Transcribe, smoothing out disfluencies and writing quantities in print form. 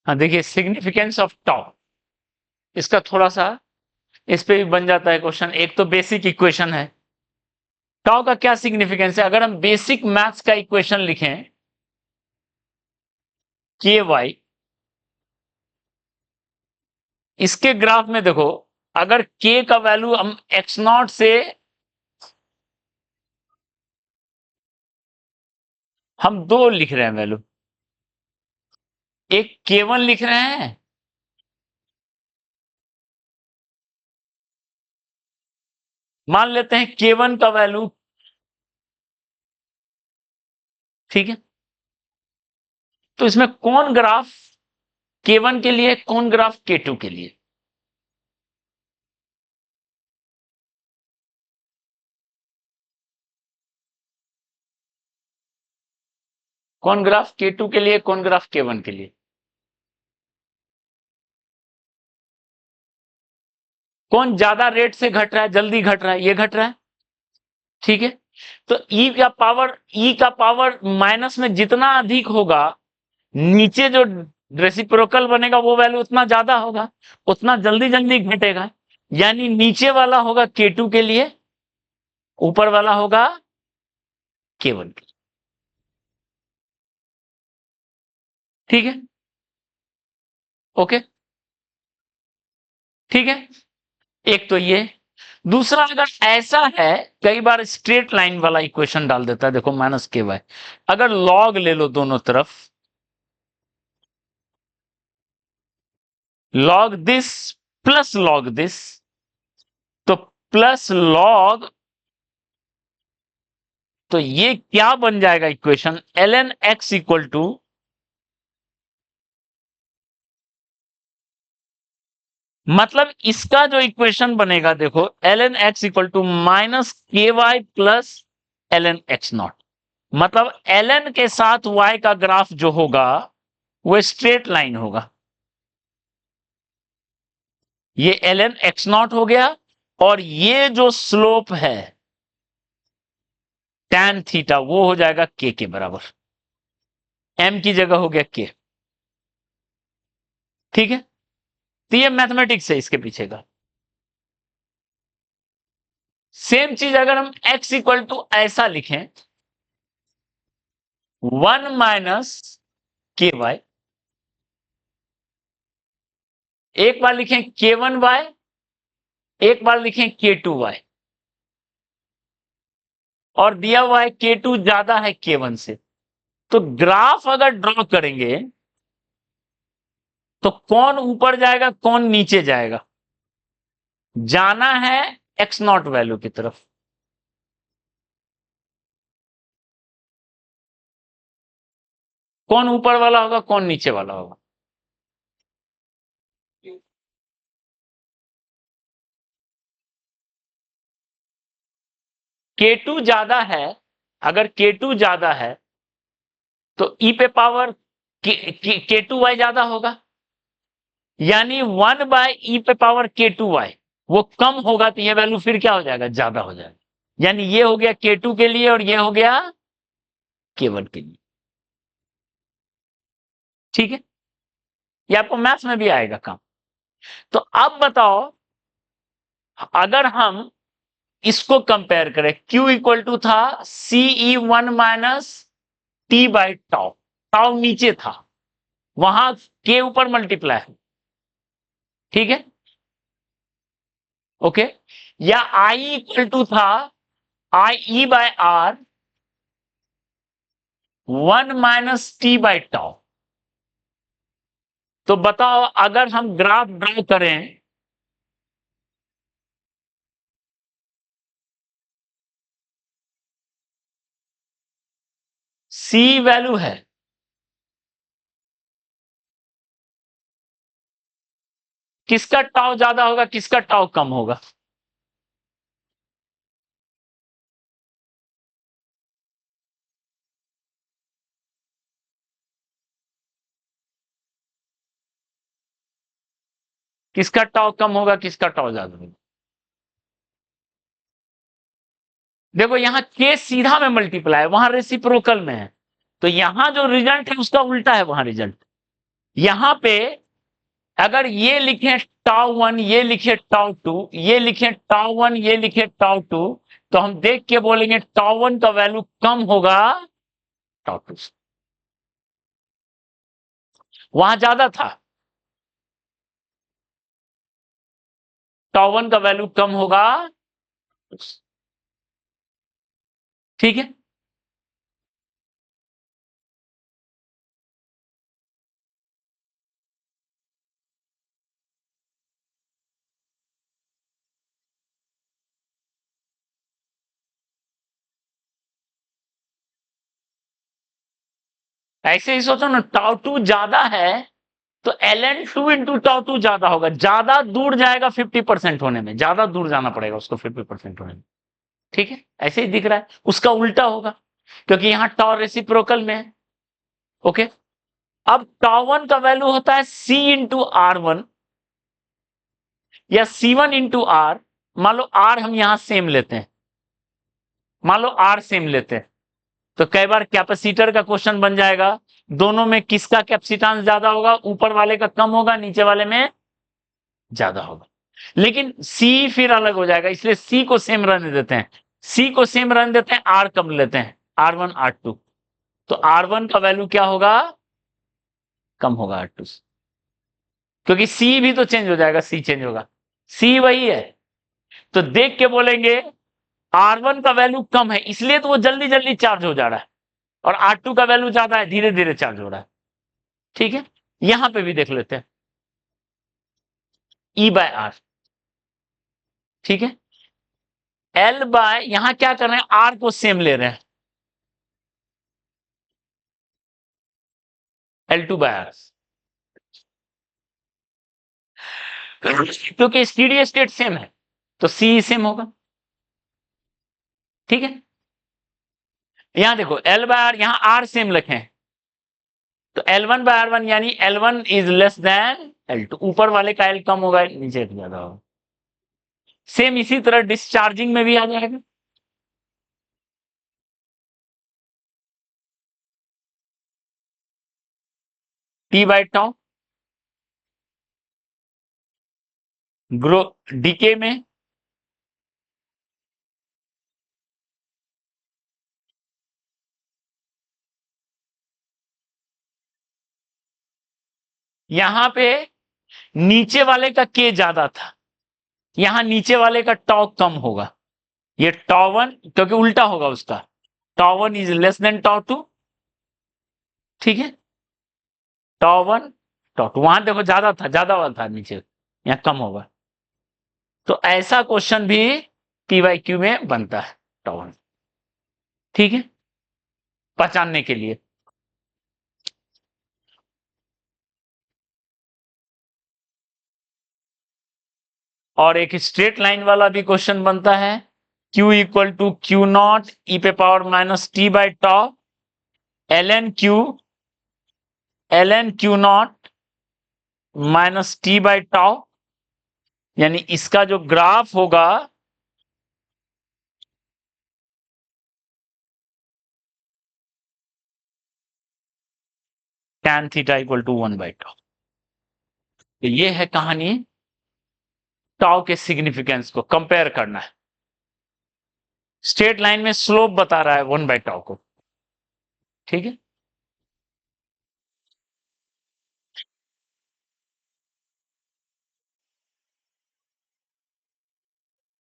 हाँ देखिए, significance of tau, इसका थोड़ा सा इस पे भी बन जाता है क्वेश्चन। एक तो बेसिक इक्वेशन है, टाउ का क्या सिग्निफिकेंस है। अगर हम बेसिक मैथ्स का इक्वेशन लिखें, के वाई, इसके ग्राफ में देखो, अगर के का वैल्यू हम एक्स नॉट से हम दो लिख रहे हैं वैल्यू, एक के1 लिख रहे हैं, मान लेते हैं के1 का वैल्यू, ठीक है। तो इसमें कौन ग्राफ के1 के लिए, कौन ग्राफ के2 के लिए? कौन ग्राफ के2 के लिए, कौन ग्राफ के1 के लिए? कौन ज्यादा रेट से घट रहा है, जल्दी घट रहा है? ये घट रहा है, ठीक है। तो ई का पावर माइनस में जितना अधिक होगा, नीचे जो रेसिप्रोकल बनेगा वो वैल्यू उतना ज्यादा होगा, उतना जल्दी जल्दी घटेगा। यानी नीचे वाला होगा के2 के लिए, ऊपर वाला होगा के1 के लिए, ठीक है। ओके, ठीक है। एक तो ये, दूसरा अगर ऐसा है, कई बार स्ट्रेट लाइन वाला इक्वेशन डाल देता है, देखो माइनस के वाई, अगर लॉग ले लो दोनों तरफ, log this plus log this, तो प्लस लॉग, तो ये क्या बन जाएगा equation, ln x equal to, मतलब इसका जो इक्वेशन बनेगा देखो, ln x equal to minus k y plus ln x naught. मतलब ln के साथ y का ग्राफ जो होगा वो स्ट्रेट लाइन होगा। ये ln x नॉट हो गया, और ये जो स्लोप है tan थीटा, वो हो जाएगा के बराबर, m की जगह हो गया के, ठीक है। तो ये मैथमेटिक्स है इसके पीछे का। सेम चीज अगर हम x इक्वल टू ऐसा लिखें, 1 माइनस के वाई, एक बार लिखें k1y, एक बार लिखें k2y, और दिया हुआ है k2 ज्यादा है k1 से। तो ग्राफ अगर ड्रॉ करेंगे तो कौन ऊपर जाएगा, कौन नीचे जाएगा? जाना है x नॉट वैल्यू की तरफ। कौन ऊपर वाला होगा, कौन नीचे वाला होगा? k2 ज्यादा है, अगर k2 ज्यादा है तो e पे पावर k2y ज्यादा होगा, यानी 1 बाय ई पे पावर k2y, वो कम होगा तो ये वैल्यू फिर क्या हो जाएगा, ज्यादा हो जाएगा। यानी ये हो गया k2 के लिए और ये हो गया k1 के लिए, ठीक है। ये आपको मैथ्स में भी आएगा काम। तो अब बताओ, अगर हम इसको कंपेयर करें, Q इक्वल टू था CE1 minus T by tau, tau नीचे था, वहां के ऊपर मल्टीप्लाई है, ठीक है, ओके। या I इक्वल टू था IE by R 1 minus T by tau. तो बताओ, अगर हम ग्राफ ड्रॉ करें, C वैल्यू है, किसका टाउ ज्यादा होगा, किसका टाउ कम होगा? किसका टाउ कम होगा, किसका टाउ ज्यादा होगा? देखो यहां के सीधा में मल्टीप्लाई है, वहां रेसिप्रोकल में है, तो यहां जो रिजल्ट है उसका उल्टा है वहां रिजल्ट, यहां पे अगर ये लिखे टाउ 1, ये लिखे टाउ 2, ये लिखे टाउ 1, ये लिखे टाउ 2, तो हम देख के बोलेंगे टाउ 1 का वैल्यू कम होगा टाउ 2 से। वहां ज्यादा था, टाउ 1 का वैल्यू कम होगा, ठीक है। ऐसे ही सोचो ना, टाउ 2 ज्यादा है तो ln2 इंटू टाउ 2 ज्यादा होगा, ज्यादा दूर जाएगा 50% होने में, ज्यादा दूर जाना पड़ेगा उसको 50% होने में, ठीक है। ऐसे ही दिख रहा है, उसका उल्टा होगा क्योंकि यहां टाउ रेसिप्रोकल में है, ओके। अब टाउ 1 का वैल्यू होता है c इंटू R1 या C1 इंटू आर। मान लो आर हम यहां सेम लेते हैं, मान लो आर सेम लेते हैं, तो कई बार कैपेसिटर का क्वेश्चन बन जाएगा, दोनों में किसका कैपेसिटेंस ज्यादा होगा, ऊपर वाले का कम होगा, नीचे वाले में ज्यादा होगा। लेकिन सी फिर अलग हो जाएगा, इसलिए सी को सेम रहने देते हैं, सी को सेम रहने देते हैं, आर कम लेते हैं, R1 R2। तो R1 का वैल्यू क्या होगा, कम होगा R2 से, क्योंकि सी भी तो चेंज हो जाएगा, सी चेंज होगा, सी वही है। तो देख के बोलेंगे R1 का वैल्यू कम है, इसलिए तो वो जल्दी जल्दी चार्ज हो जा रहा है, और R2 का वैल्यू ज्यादा है, धीरे धीरे चार्ज हो रहा है, ठीक है। यहां पे भी देख लेते हैं E बाय आर, ठीक है। L बाय, यहां क्या कर रहे हैं, R को सेम ले रहे हैं, L2 बाय आर, क्योंकि स्टीडी स्टेट सेम है तो सी सेम होगा, ठीक है। यहां देखो L बाय आर, यहां R सेम लिखें, तो L1 बाय R1 यानी L1 is less than L2, ऊपर वाले का L कम होगा, नीचे का ज्यादा होगा। सेम इसी तरह डिस्चार्जिंग में भी आ जाएगा, T by tau, grow decay में यहां पे नीचे वाले का के ज्यादा था, यहां नीचे वाले का टाउ कम होगा, ये टाउ 1 क्योंकि उल्टा होगा उसका, tau 1 is less than tau 2, ठीक है। टाउ 1 टाउ 2, वहां देखो ज्यादा था, ज्यादा वाला था नीचे, यहां कम होगा। तो ऐसा क्वेश्चन भी पीवाईक्यू में बनता है, टाउ 1, ठीक है, पहचानने के लिए। और एक स्ट्रेट लाइन वाला भी क्वेश्चन बनता है, Q equal to q naught e पे power minus T by tau ln q naught minus T by tau, यानी इसका जो ग्राफ होगा tan theta equal to 1 by tau. तो ये है कहानी, टाउ के सिग्निफिकेंस को कंपेयर करना है, स्ट्रेट लाइन में स्लोप बता रहा है 1 बाई टॉ को, ठीक है।